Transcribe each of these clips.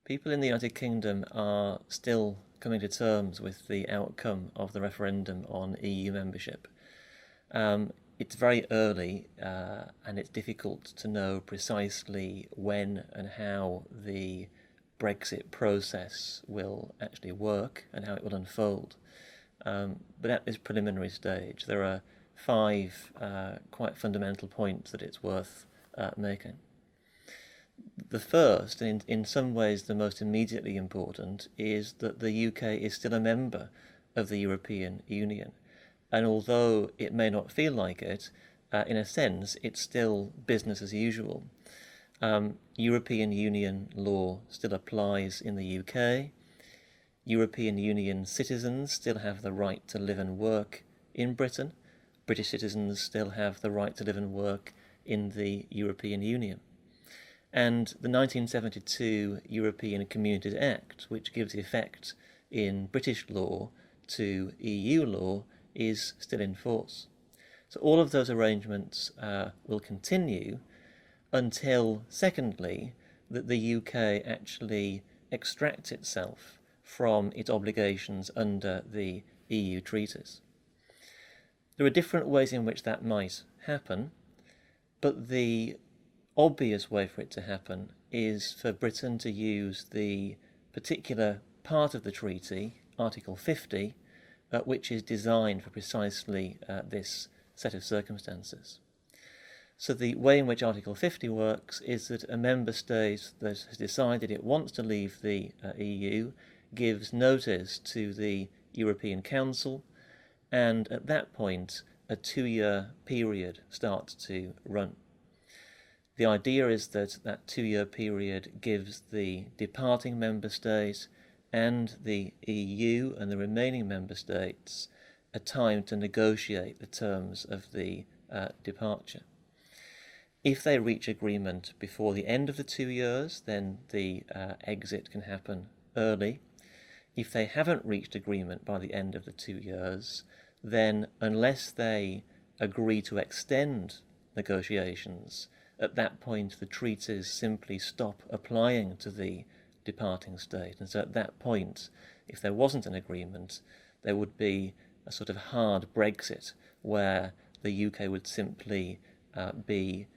People in the United Kingdom are still coming to terms with the outcome of the referendum on EU membership. It's very early and it's difficult to know precisely when and how the Brexit process will actually work and how it will unfold. But at this preliminary stage, there are five quite fundamental points that it's worth making. The first, and in some ways the most immediately important, is that the UK is still a member of the European Union. And although it may not feel like it, in a sense, it's still business as usual. European Union law still applies in the UK. European Union citizens still have the right to live and work in Britain. British citizens still have the right to live and work in the European Union. And the 1972 European Communities Act, which gives effect in British law to EU law, is still in force. So all of those arrangements will continue until, secondly, that the UK actually extracts itself from its obligations under the EU treaties. There are different ways in which that might happen, but the obvious way for it to happen is for Britain to use the particular part of the treaty, Article 50, which is designed for precisely this set of circumstances. So the way in which Article 50 works is that a member state that has decided it wants to leave the EU gives notice to the European Council, and at that point a 2-year period starts to run. The idea is that that 2-year period gives the departing member state and the EU and the remaining member states a time to negotiate the terms of the departure. If they reach agreement before the end of the 2 years, then the exit can happen early. If they haven't reached agreement by the end of the 2 years, then unless they agree to extend negotiations, at that point the treaties simply stop applying to the departing state. And so at that point, if there wasn't an agreement, there would be a sort of hard Brexit where the UK would simply be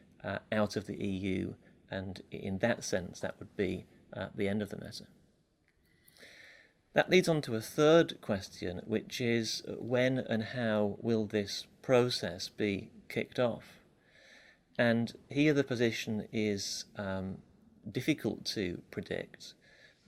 out of the EU, and in that sense that would be the end of the matter. That leads on to a third question, which is when and how will this process be kicked off? And here the position is difficult to predict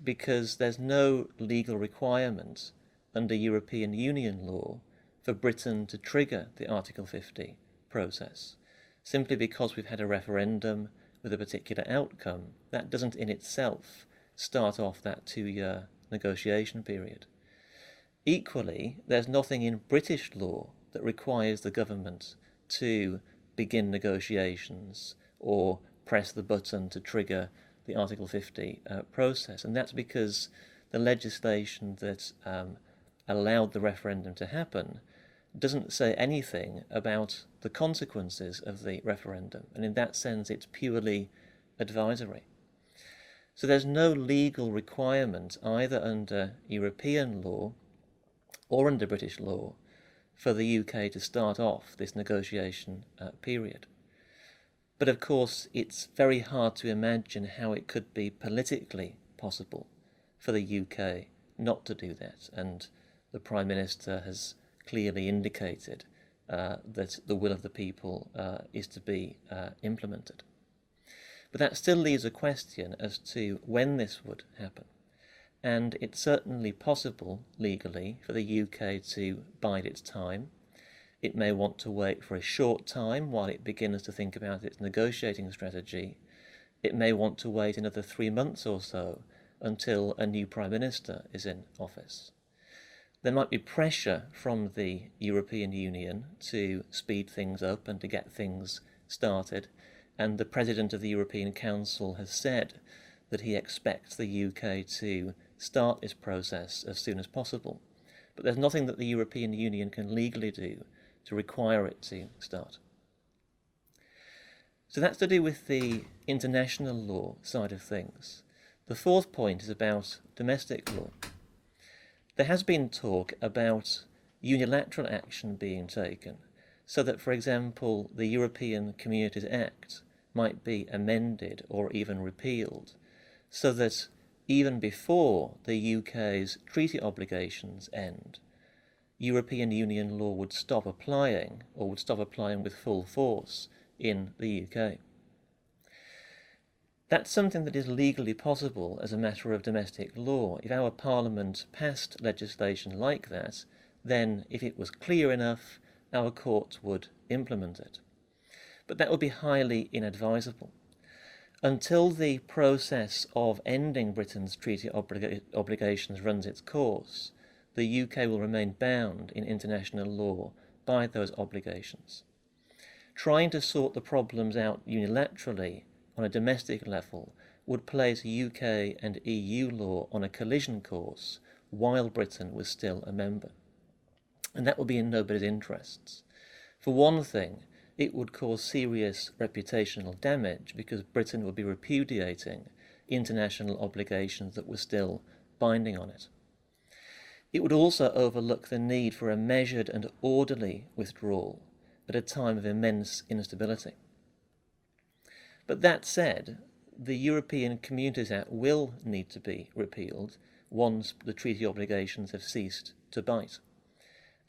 because there's no legal requirement under European Union law for Britain to trigger the Article 50 process. Simply because we've had a referendum with a particular outcome, that doesn't in itself start off that 2-year negotiation period. Equally, there's nothing in British law that requires the government to begin negotiations or press the button to trigger the Article 50 process. And that's because the legislation that allowed the referendum to happen doesn't say anything about the consequences of the referendum. And in that sense, it's purely advisory. So there's no legal requirement either under European law or under British law for the UK to start off this negotiation period. But of course, it's very hard to imagine how it could be politically possible for the UK not to do that. And the Prime Minister has clearly indicated that the will of the people is to be implemented. But that still leaves a question as to when this would happen. And it's certainly possible legally for the UK to bide its time. It may want to wait for a short time while it begins to think about its negotiating strategy. It may want to wait another 3 months or so until a new Prime Minister is in office. There might be pressure from the European Union to speed things up and to get things started, and the President of the European Council has said that he expects the UK to start this process as soon as possible. But there's nothing that the European Union can legally do to require it to start. So that's to do with the international law side of things. The fourth point is about domestic law. There has been talk about unilateral action being taken, so that, for example, the European Communities Act might be amended or even repealed, so that even before the UK's treaty obligations end, European Union law would stop applying, or would stop applying with full force in the UK. That's something that is legally possible as a matter of domestic law. If our Parliament passed legislation like that, then if it was clear enough, our courts would implement it. But that would be highly inadvisable. Until the process of ending Britain's treaty obligations runs its course, the UK will remain bound in international law by those obligations. Trying to sort the problems out unilaterally on a domestic level would place UK and EU law on a collision course while Britain was still a member. And that would be in nobody's interests. For one thing, it would cause serious reputational damage because Britain would be repudiating international obligations that were still binding on it. It would also overlook the need for a measured and orderly withdrawal at a time of immense instability. But that said, the European Communities Act will need to be repealed once the treaty obligations have ceased to bite.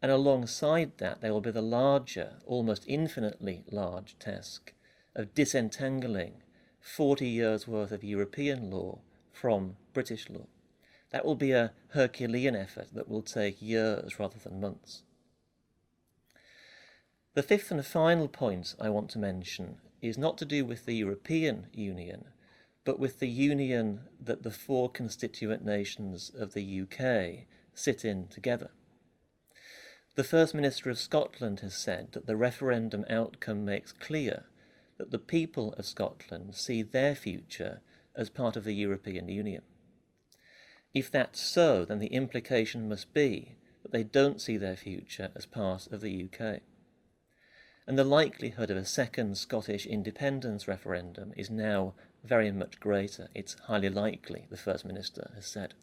And alongside that, there will be the larger, almost infinitely large task of disentangling 40 years' worth of European law from British law. That will be a Herculean effort that will take years rather than months. The fifth and final point I want to mention is not to do with the European Union, but with the union that the four constituent nations of the UK sit in together. The First Minister of Scotland has said that the referendum outcome makes clear that the people of Scotland see their future as part of the European Union. If that's so, then the implication must be that they don't see their future as part of the UK. And the likelihood of a second Scottish independence referendum is now very much greater. It's highly likely, the First Minister has said.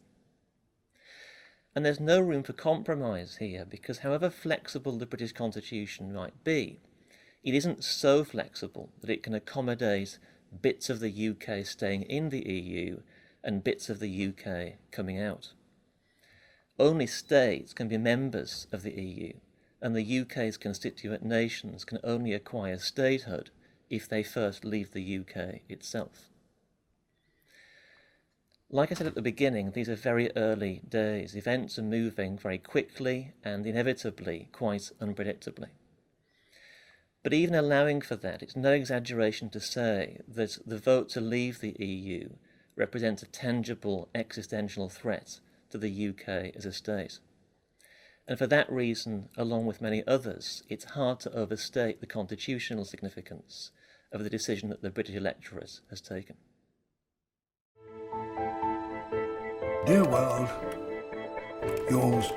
And there's no room for compromise here, because however flexible the British Constitution might be, it isn't so flexible that it can accommodate bits of the UK staying in the EU and bits of the UK coming out. Only states can be members of the EU, and the UK's constituent nations can only acquire statehood if they first leave the UK itself. Like I said at the beginning, these are very early days. Events are moving very quickly and inevitably quite unpredictably. But even allowing for that, it's no exaggeration to say that the vote to leave the EU represents a tangible existential threat to the UK as a state. And for that reason, along with many others, it's hard to overstate the constitutional significance of the decision that the British electorate has taken. Dear world, yours